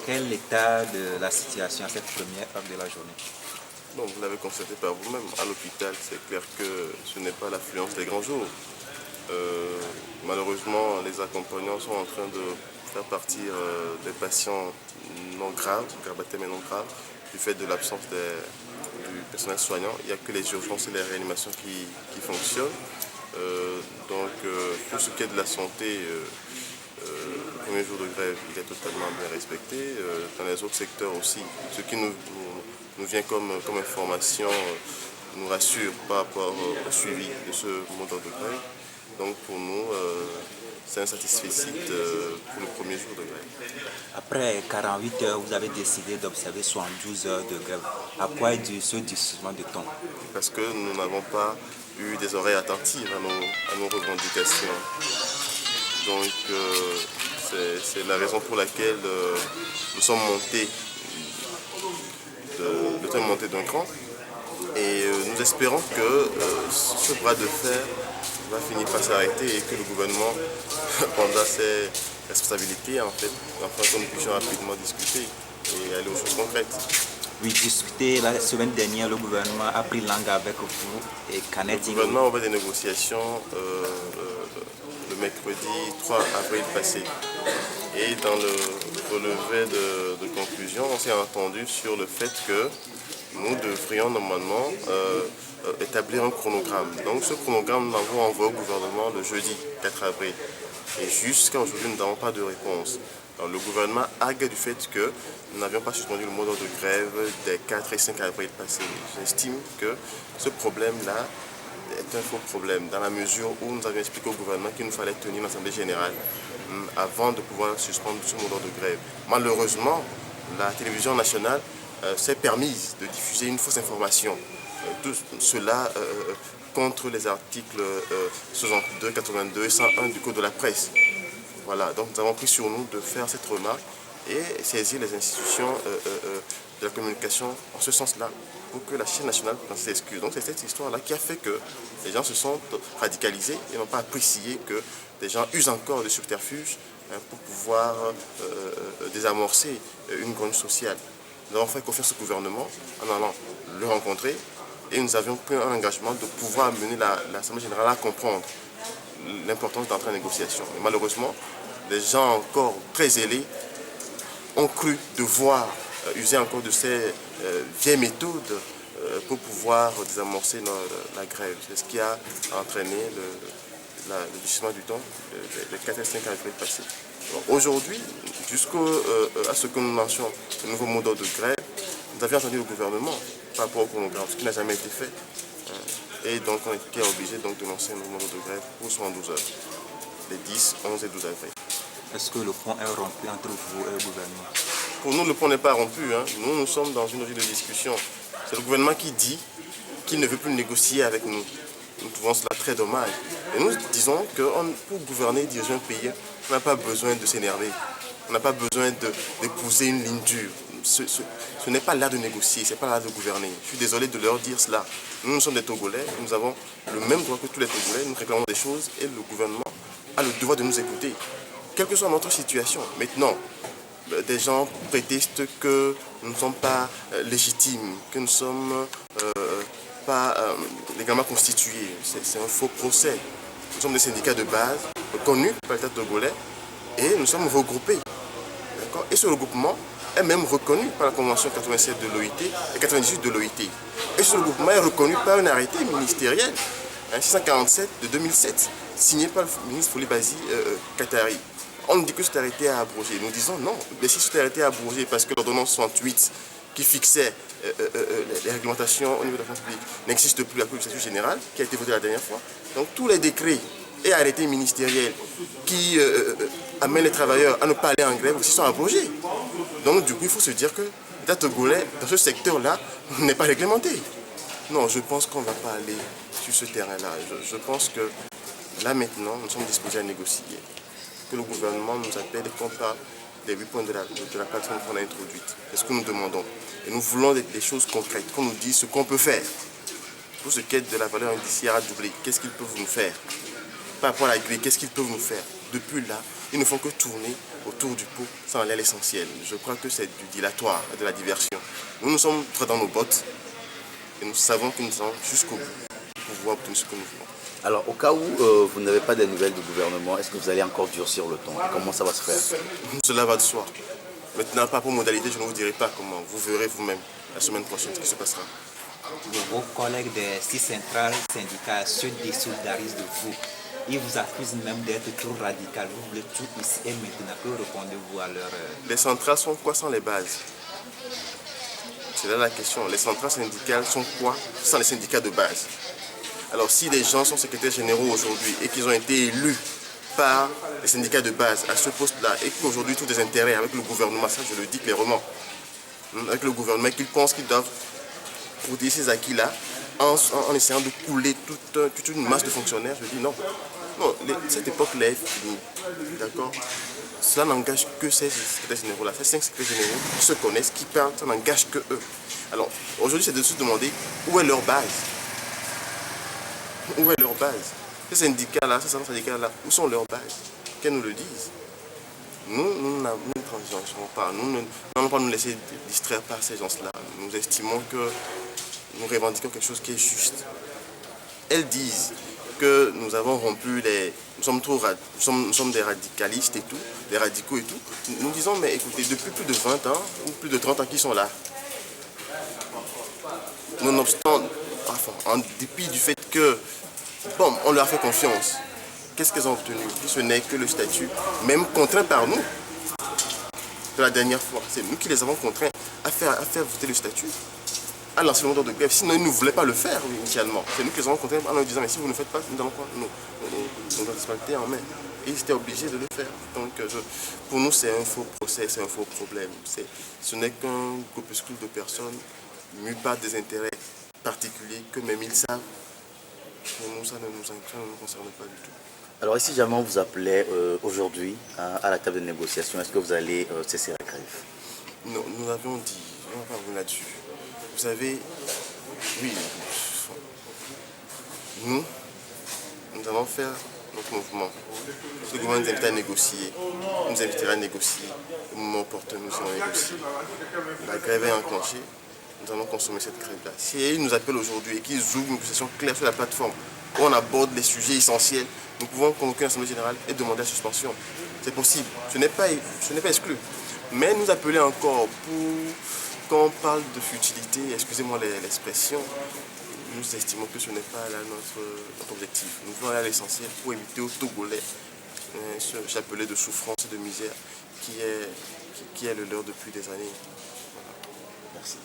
Quel est l'état de la situation à cette première heure de la journée? Bon, vous l'avez constaté par vous-même, à l'hôpital, c'est clair que ce n'est pas l'affluence des grands jours. Malheureusement, les accompagnants sont en train de faire partir des patients non graves, grabataires mais non graves, du fait de l'absence du personnel soignant. Il n'y a que les urgences et les réanimations qui fonctionnent. Pour ce qui est de la santé, le premier jour de grève, il est totalement bien respecté. Dans les autres secteurs aussi, ce qui nous vient comme information nous rassure par rapport au suivi de ce mode de grève. Donc pour nous, c'est un satisfecit pour le premier jour de grève. Après 48 heures, vous avez décidé d'observer 72 heures de grève. À quoi est dû ce durcissement de ton? Parce que nous n'avons pas eu des oreilles attentives à nos revendications. Donc c'est la raison pour laquelle nous sommes montés d'un cran. Et nous espérons que ce bras de fer va finir par s'arrêter et que le gouvernement prendra ses responsabilités afin que nous puissions rapidement discuter et aller aux choses concrètes. Oui, discuté la semaine dernière, le gouvernement a pris langue avec vous et qu'en est-il? Le gouvernement a ouvert des négociations le mercredi 3 avril passé. Et dans le relevé de conclusion, on s'est entendu sur le fait que nous devrions normalement établir un chronogramme. Donc ce chronogramme, nous l'avons envoyé au gouvernement le jeudi 4 avril. Et jusqu'à aujourd'hui, nous n'avons pas de réponse. Alors, le gouvernement argue du fait que nous n'avions pas suspendu le mode de grève des 4 et 5 avril passés. J'estime que ce problème-là est un faux problème, dans la mesure où nous avions expliqué au gouvernement qu'il nous fallait tenir l'Assemblée générale avant de pouvoir suspendre ce mode de grève. Malheureusement, la télévision nationale s'est permise de diffuser une fausse information. Tout cela contre les articles 62, 82 et 101 du Code de la presse. Voilà, donc nous avons pris sur nous de faire cette remarque et saisir les institutions de la communication en ce sens-là, pour que la chaîne nationale prenne ses excuses. Donc c'est cette histoire-là qui a fait que les gens se sont radicalisés et n'ont pas apprécié que des gens usent encore de subterfuges pour pouvoir désamorcer une grogne sociale. Nous avons fait confiance au gouvernement en allant le rencontrer et nous avions pris un engagement de pouvoir mener l'Assemblée générale à comprendre l'importance d'entrer en négociation. Mais malheureusement, les gens encore très zélés ont cru devoir user encore de ces vieilles méthodes pour pouvoir désamorcer la grève. C'est ce qui a entraîné le durcissement du temps de 4 et 5 avril passé. Aujourd'hui, jusqu'à ce que nous lancions le nouveau mode de grève, nous avions entendu le gouvernement par rapport au chronogramme, ce qui n'a jamais été fait. Et donc on était obligé de lancer un nouveau mode de grève pour 72 heures, les 10, 11 et 12 avril. Est-ce que le pont est rompu entre vous et le gouvernement? Pour nous, le pont n'est pas rompu. Nous sommes dans une logique de discussion. C'est le gouvernement qui dit qu'il ne veut plus négocier avec nous. Nous trouvons cela très dommage. Et nous disons que pour gouverner et diriger un pays, on n'a pas besoin de s'énerver. On n'a pas besoin d'épouser une ligne dure. Ce n'est pas là de négocier, ce n'est pas là de gouverner. Je suis désolé de leur dire cela. Nous sommes des Togolais, nous avons le même droit que tous les Togolais, nous réclamons des choses et le gouvernement a le devoir de nous écouter. Quelle que soit notre situation. Maintenant, des gens prétextent que nous ne sommes pas légitimes, que nous ne sommes pas légalement constitués. C'est un faux procès. Nous sommes des syndicats de base, reconnus par l'État togolais, et nous sommes regroupés. Et ce regroupement est même reconnu par la Convention 87 de l'OIT et 98 de l'OIT. Et ce regroupement est reconnu par un arrêté ministériel, 647 de 2007, signé par le ministre Folibazi Katari. On nous dit que cet arrêté est abrogé. Nous disons non, mais si cet arrêté est abrogé parce que l'ordonnance 68 qui fixait les réglementations au niveau de la fonction publique n'existe plus à cause du statut général qui a été voté la dernière fois. Donc tous les décrets et arrêtés ministériels qui amènent les travailleurs à ne pas aller en grève aussi sont abrogés. Donc du coup, il faut se dire que l'État togolais, dans ce secteur-là, n'est pas réglementé. Non, je pense qu'on ne va pas aller sur ce terrain-là. Je pense que là maintenant, nous sommes disposés à négocier. Que le gouvernement nous appelle et qu'on parle des 8 points de la plateforme qu'on a introduite. C'est ce que nous demandons. Et nous voulons des choses concrètes, qu'on nous dise ce qu'on peut faire. Pour ce qui est de la valeur indiciaire à doubler, qu'est-ce qu'ils peuvent nous faire? par rapport à la grille, qu'est-ce qu'ils peuvent nous faire? Depuis là, ils ne font que tourner autour du pot sans aller à l'essentiel. Je crois que c'est du dilatoire, de la diversion. Nous sommes très dans nos bottes et nous savons que nous sommes jusqu'au bout pour pouvoir obtenir ce que nous voulons. Alors, au cas où vous n'avez pas de nouvelles du gouvernement, est-ce que vous allez encore durcir le ton? Comment ça va se faire? Cela va de soi. Maintenant, par rapport aux modalités, je ne vous dirai pas comment. Vous verrez vous-même la semaine prochaine ce qui se passera. Vos collègues des 6 centrales syndicales se désolidarisent de vous. Ils vous accusent même d'être trop radical. Vous voulez tout ici et maintenant. Que répondez-vous à leur... Les centrales sont quoi sans les bases? C'est là la question. Les centrales syndicales sont quoi sans les syndicats de base? Alors si des gens sont secrétaires généraux aujourd'hui et qu'ils ont été élus par les syndicats de base à ce poste-là et qu'aujourd'hui tous des intérêts avec le gouvernement, ça je le dis clairement, avec le gouvernement, qu'ils pensent qu'ils doivent protéger ces acquis-là en essayant de couler toute une masse de fonctionnaires, je dis non. Non, cette époque-là est finie, d'accord? Cela n'engage que ces secrétaires généraux-là. Ces 5 secrétaires généraux qui se connaissent, qui parlent, ça n'engage que eux. Alors aujourd'hui c'est de se demander où est leur base. Où est leur base? Ces syndicats-là, ces syndicats-là, où sont leurs bases? Qu'elles nous le disent. Nous ne transigerons pas. Nous n'allons pas nous laisser distraire par ces gens-là. Nous estimons que nous revendiquons quelque chose qui est juste. Elles disent que nous avons rompu les... Nous sommes des radicalistes et tout, des radicaux et tout. Nous disons, mais écoutez, depuis plus de 20 ans, ou plus de 30 ans qu'ils sont là, nonobstant, enfin, en dépit du fait que, bon, on leur a fait confiance, qu'est-ce qu'elles ont obtenu? Ce n'est que le statut, même contraint par nous. De la dernière fois, c'est nous qui les avons contraints à faire voter le statut, à lancer le mot de grève. Sinon, ils ne voulaient pas le faire initialement. C'est nous qui les avons contraints en leur disant, mais si vous ne le faites pas, nous allons nous respecter en main. Et ils étaient obligés de le faire. Donc, pour nous, c'est un faux procès, c'est un faux problème. Ce n'est qu'un groupuscule de personnes mus par des intérêts particuliers que même ils savent. Pour nous, ça ne nous concerne pas du tout. Alors, et si jamais on vous appelait aujourd'hui à la table de négociation, est-ce que vous allez cesser la grève? Non, nous avions dit, on va pas revenir là-dessus. Vous savez, oui, nous allons faire notre mouvement. Le gouvernement nous invite à négocier, nous invitera à négocier. Au moment opportun, nous allons négocier. La grève est enclenchée, nous allons consommer cette grève-là. Si ils nous appellent aujourd'hui et qu'ils ouvrent une négociation claire sur la plateforme, où on aborde les sujets essentiels, nous pouvons convoquer l'Assemblée générale et demander la suspension. C'est possible, ce n'est pas exclu. Mais nous appeler encore quand on parle de futilité, excusez-moi l'expression, nous estimons que ce n'est pas là notre objectif. Nous voulons aller à l'essentiel pour éviter aux Togolais ce chapelet de souffrance et de misère qui est le leur depuis des années. Voilà. Merci.